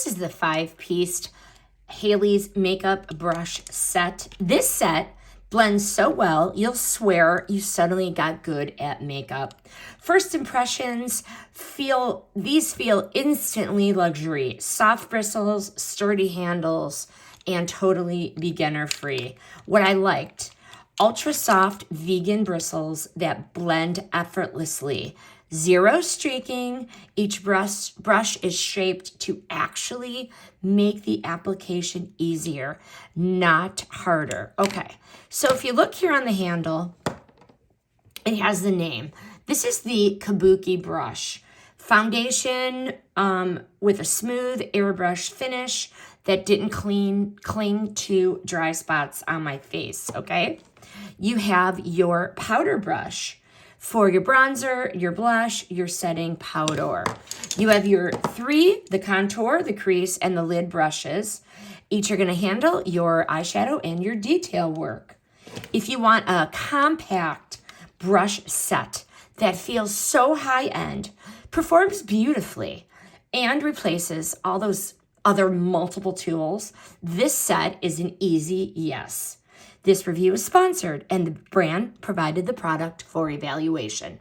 This is the 5-piece HALEYS makeup brush set. This set blends so well, you'll swear you suddenly got good at makeup. First impressions, these feel instantly luxury. Soft bristles, sturdy handles, and totally beginner free. What I liked, ultra soft vegan bristles that blend effortlessly. Zero streaking. Each brush is shaped to actually make the application easier, not harder. Okay, so if you look here on the handle, it has the name. This is the Kabuki brush. Foundation with a smooth airbrush finish that didn't cling to dry spots on my face, okay? You have your powder brush for your bronzer, your blush, your setting powder. You have your the contour, the crease, and the lid brushes. Each are gonna handle your eyeshadow and your detail work. If you want a compact brush set that feels so high-end, performs beautifully, and replaces all those other multiple tools, this set is an easy yes. This review is sponsored, and the brand provided the product for evaluation.